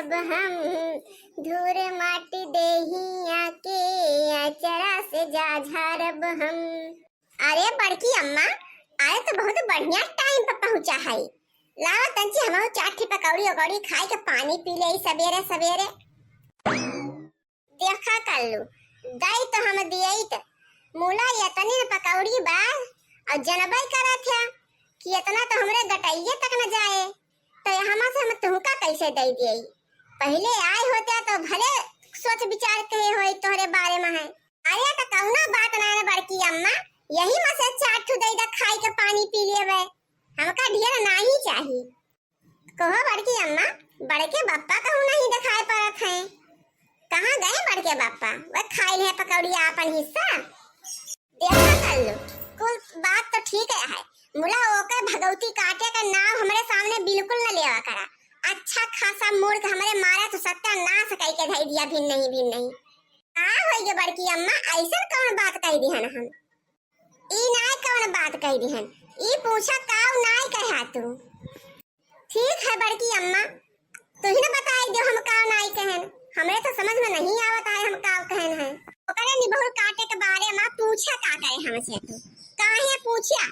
झारब हम, धूर माटी देहिया के अचरा से जा झारब हम। अरे बड़की अम्मा, आए तो बहुत बढ़िया टाइम पर पहुंचा है। लाओ तंची हम चाठी पकौड़ी उकौड़ी खाए के पानी पी ले सवेरे सवेरे। देखा कल्लू दई तो हम दियई त मूला यतनी न पकौड़ी बा और जनबई करा था कि इतना तो हमरे गटैये तक न जाए, तो यहाँ से हम तुमका कैसे दे दिए। पहले आए होते तो भले सोच विचार कहे होई तोहरे बारे में है। अरे तो कौना बात ना न बड़की अम्मा, यही में से चाट दे दा खाई के पानी पी लेवे, हमका ढेर नहीं चाहिए। कहो बड़की अम्मा, बड़के बाप्पा कहूँ नहीं दिखाई पड़त है, कहाँ गए बड़के बाप्पा? वह खाई है पकौड़ी अपन हिस्सा। देखा कर लो, कुल बात तो ठीक है, मुला ओकर भगवती काटे का नाम हमारे सामने बिल्कुल न लेवा करा। अच्छा खासा मूर्ख हमारे मारा तो सत्यानाश कह के धई दिया भिन नहीं। का होई गे बड़की अम्मा, ऐसा कौन बात कह दिहन हम? ई नाय कौन बात कह दिहन, ई पूछा काऊ नाय कहा तू। ठीक है बड़की अम्मा, तू ही ना बताई जो हम काऊ नाय कहन, हमें तो समझ में नहीं आवत है हम काऊ कहन है। ओकरे निबहुर काटे के बारे में पूछा का करे हमसे तू? काहे पूछा?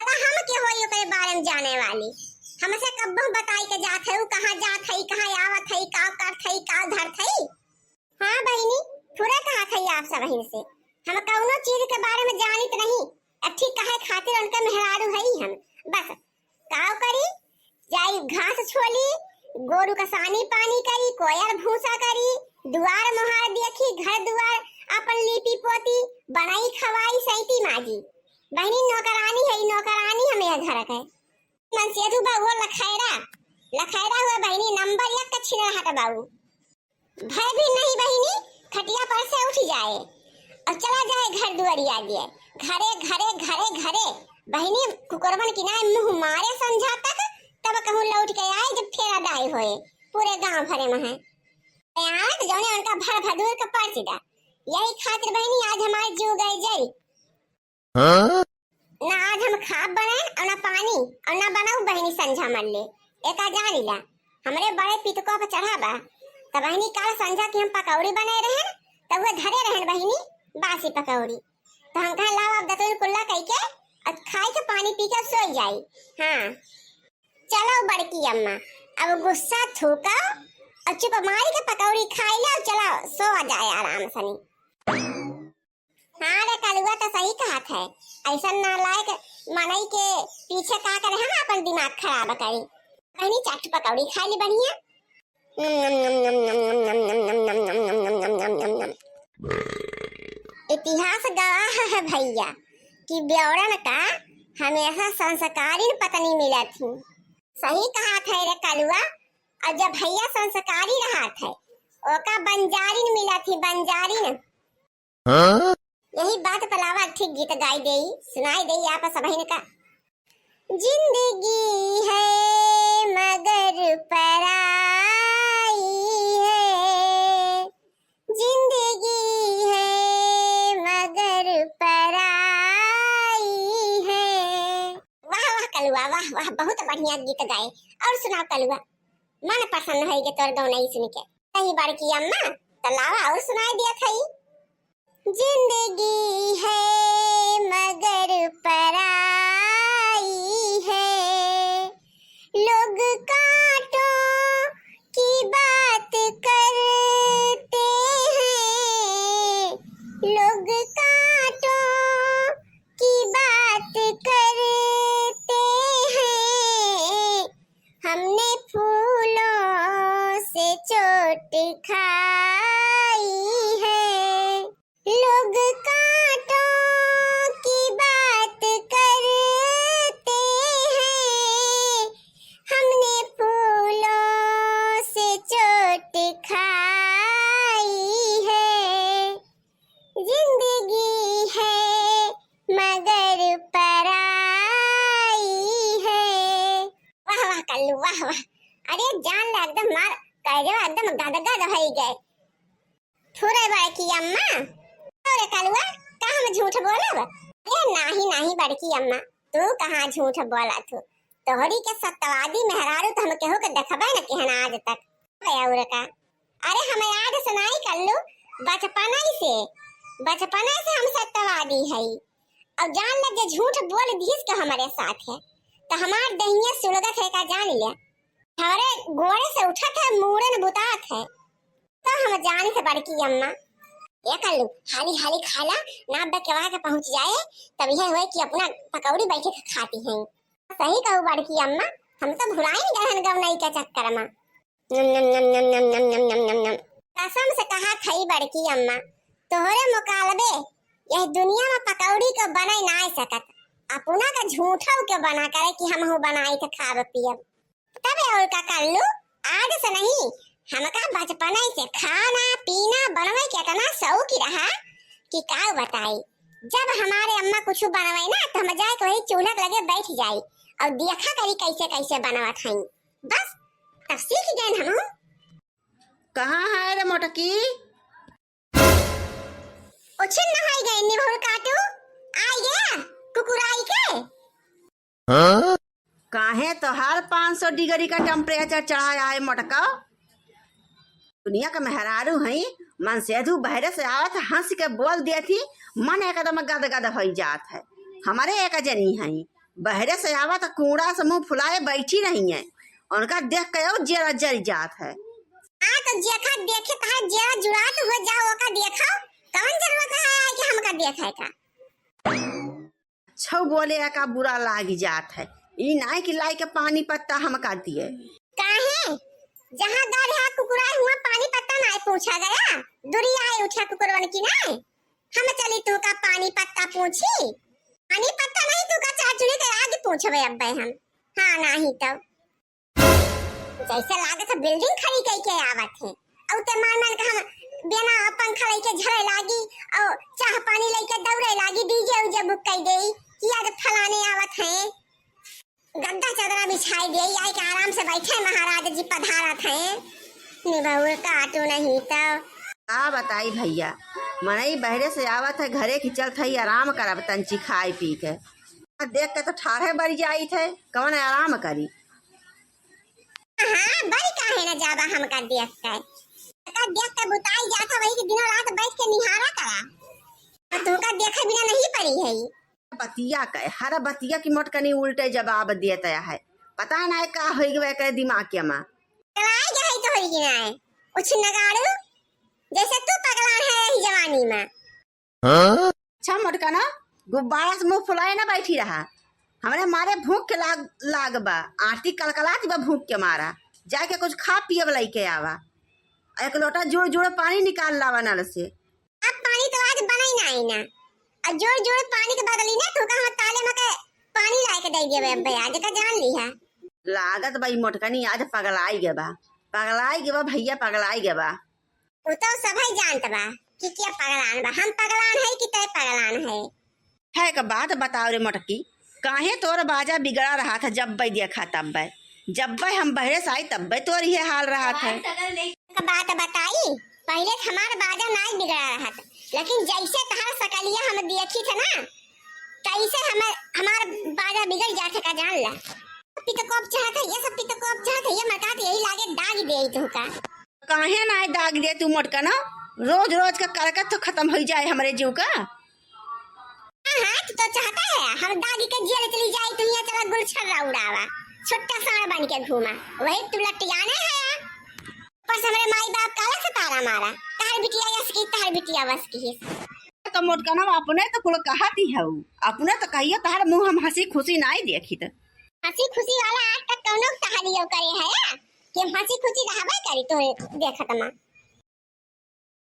हम के होई ओकरे बारे में जाने वाली? हमसे कब्बो बताई के जात है, कहां जात है, कहां आवत है, का करत है, का धरत है। हां बहिनी, थोड़ा कहा थई आप सब बहिन से, हम कौनो चीज के बारे में जानित नहीं। अच्छी कहे खातिर उनका मेहरारू है हम, बस काव करी जाई घास छोली, गोरु का सानी पानी करी, कोयर भूसा करी, दुआर मोहार देखी, घर दुआर अपन लीपी पोती बनाई खवाई सैती माजी। बहनी नौकरानी है, नौकरानी हमें घर है। मन से तू बाबू लखैरा हुआ बहनी नंबर 1 का छिन हट बाबू। भय भी नहीं बहनी, खटिया पर से उठ जाए और चला जाए घर दुआरिया दिए, घरे घरे घरे घरे बहनी कुकरवन की ना मुंह मारे समझा तक, तब कहूं लौट के आए जब फेरा दाई होए पूरे गांव भरे में है। आज जौने उनका भर भदूर का पर्चिदा, यही खातिर बहनी आज हमारे जीव गए जरी। ना आज हम खाब बनाए और ना पानी और ना बनाऊ बहनी संझा मर ले एका जानी ला हमरे बड़े पितको पे चढ़ाबा। तब बहनी काल संझा की हम पकौड़ी बनाए रहे, तब वो धरे रहे बहनी बासी पकौड़ी, तो हम कहा लाओ अब दतुल कुल्ला कह के और खाई के पानी पी के सो जाई। हाँ चलो बड़की अम्मा, अब गुस्सा थूका और चुप मारी के पकौड़ी खाई ले और चलो सो जाए आराम से। हाँ रे कलुआ तो सही कहा है, ऐसा नालायक मनई के पीछे का करे हम अपन दिमाग खराब करी। बहनी चाट पकौड़ी खा ली बढ़िया। इतिहास गवाह है भैया कि ब्यौरन का हमेशा संस्कारी पत्नी मिला थी। सही कहा था रे कलुआ, और जब भैया संस्कारी रहा था ओका बंजारिन मिला थी, बंजारिन। यही बात पलावा ठीक गीत गाई दे सुनाई दे आप सभी का। जिंदगी है मगर पराई है, जिंदगी है मगर पराई है। वाह वाह कलुआ, वाह वाह, बहुत बढ़िया गीत गाए। और सुनाओ कलुआ, मन पसंद है तोर गौनई सुन के। सही बड़की अम्मा तलावा और सुनाई दिया था। जिंदगी है मगर पराई है, लोग कांटों की बात करते हैं, लोग कांटों की बात करते हैं, हमने फूलों से चोट खाई है, लोग कांटों की बात करते हैं, हमने फूलों से चोट खाई है, जिंदगी है मगर पराई है। वाह वाह कल्लू वाह वाह, अरे जान ला एकदम मार कह एकदम गदगद हो गए। थोड़ा बड़की अम्मा अरे कलुआ का हम झूठ बोलब? ये नाही बड़की अम्मा, तू कहाँ झूठ बोला तू? तोहरी के सत्यवादी मेहरारू तो हम केहू के देखबे न केहन आज तक। और का अरे हमें याद सुनाई कर लो बचपन से हम सत्यवादी है। अब जान लग जे झूठ बोल दीस के हमारे साथ है तो हमार दहिया सुलगत है का जान लिया। हमारे घोड़े से उठत है मूरन बुतात है तो हम जान से बड़की अम्मा ये कर लू हाली हाली खाला ना बकवा के पहुंच जाए तब यह हुए कि अपना पकौड़ी बैठे के खाती हैं। सही कहू बड़की अम्मा हम तो भुलाई गहन गवनाई के चक्कर में नम नम नम नम नम नम नम नम नम नम कसम से कहा थई बड़की अम्मा तोहरे मुकालबे यह दुनिया में पकौड़ी को बनाई ना सकत अपना का झूठा के बना करे कि हम हो बनाई के खाब पियब तबे और का कर लू आज से नहीं हमका बचपन से खाना पीना बनवे के इतना शौक रहा कि का बताई। जब हमारे अम्मा कुछ बनवाई ना तो हम जाए के वही चूल्हा लगे बैठ जाई और देखा करी कैसे कैसे बनवत हई बस तब सीख गए हम। कहाँ है रे मोटकी? उछिन नहाई गए निभोर काटू आई गया कुकुराई के। हाँ? काहे तो हर 500 डिग्री का टेम्परेचर चढ़ाया है मोटका। दुनिया का मेहरारू है मन सेधु बहरे से आवत हंस के बोल दिया थी मन एकदम गद गद हो जात है। हमारे एक जनी है बहरे से आवत कूड़ा से मुंह फुलाए बैठी नहीं है उनका देख के जरा जल जात है। हाँ तो देखा देखे तो जरा जुड़ात हो जाओ का देखा कौन जरूरत है कि हमका देखे का। छौ बोले का बुरा लाग जात है ई नाई की लाई के पानी पत्ता हमका दिए काहे जहाँ दर है कुकुराई हुआ पानी पत्ता नहीं पूछा गया दूरी आए उठा कुकुरवन की नहीं हम चली तू का पानी पत्ता पूछी पानी पत्ता नहीं तू का चाचुनी के आगे पूछबे अब हम। हाँ नहीं तो जैसे लागत है बिल्डिंग खड़ी कई के आवत है और ते मान मान के हम बिना पंखा लेके झड़े लागी और चाह पानी लेके दौड़े लागी डीजे उजे बुक कर देई कि आज फलाने आवत है गद्दा चादरा बिछाई दे आई के आराम से बैठे महाराज जी पधारत हैं निभाऊ काटू नहीं तो का बताई भैया मनई बहरे से आवत है घरे की चलत है आराम करब तंची खाई पी के देख के तो ठाढ़े बड़ी जाई थे कौन आराम करी। हाँ बड़ी काहे न जाबा हमका देख के बुताई जाता वही के दिनों रात बैठ के निहारा करा तुमका देखे बिना नहीं पड़ी है बतिया के हर बतिया की मोटकनी उल्टे जवाब देता है पता है ना का हो गए करे दिमाग के मां पगला गई तो होई कि ना उछ नगाड़ू जैसे तू पगला है इस जवानी में। हाँ? अच्छा मोटका ना गुब्बारा से मुंह फुलाए ना बैठी रहा हमरे मारे भूख के लाग बा आरती कलकलाती बा भूख के मारा जाके कुछ खा पिए वाला के आवा एक लोटा जोड़ जोड़ पानी निकाल लावा नल से। अब पानी तो आज बनाई ना आई ना और जोड़ जोड़ पानी के बदली ना तू का हम ताले में के पानी लाए के दे दिए अब आज का जान ली है लागत भाई मोटकनी आज पगलाई गे बा भैया पगलाई गे बा वो तो सब ही जानत बा कि क्या पगलान बा हम पगलान है कि तय पगलान है का बात बताओ रे मोटकी काहे तोर बाजा बिगड़ा रहा था जब भाई देखा तब भाई जब भाई हम बहरे से आई तब भाई तोर ये हाल रहा था। बात बताई पहले हमारा बाजा नहीं बिगड़ा रहा था लेकिन जैसे तहार सकलिया हम देखी थे ना कैसे हमारा बाजा बिगड़ जाता का जान ला पितकोप चाहत है ये सब पितकोप चाहत है ये मरकात यही लागे दाग दे तू का काहे ना दाग दे तू मोटका ना रोज रोज का करकत तो खत्म हो जाए हमारे जीव का। हाँ तो चाहता है हम दागी के जेल चली जाए तो यहाँ चला गुलछर्रा उड़ावा छोटा साड़ बन के घूमा वही तू लटियाना है पर हमारे माई बाप काला से तारा मारा तार बिटिया यस की तार बिटिया बस की तो मोटका ना अपने तो कुल कहती है अपने तो कहियो तार मुंह हम हंसी खुशी नहीं देखी तो हंसी खुशी वाला आज तक कौनो कहानियों करे है कि हंसी खुशी रहबे करी तो देखत मा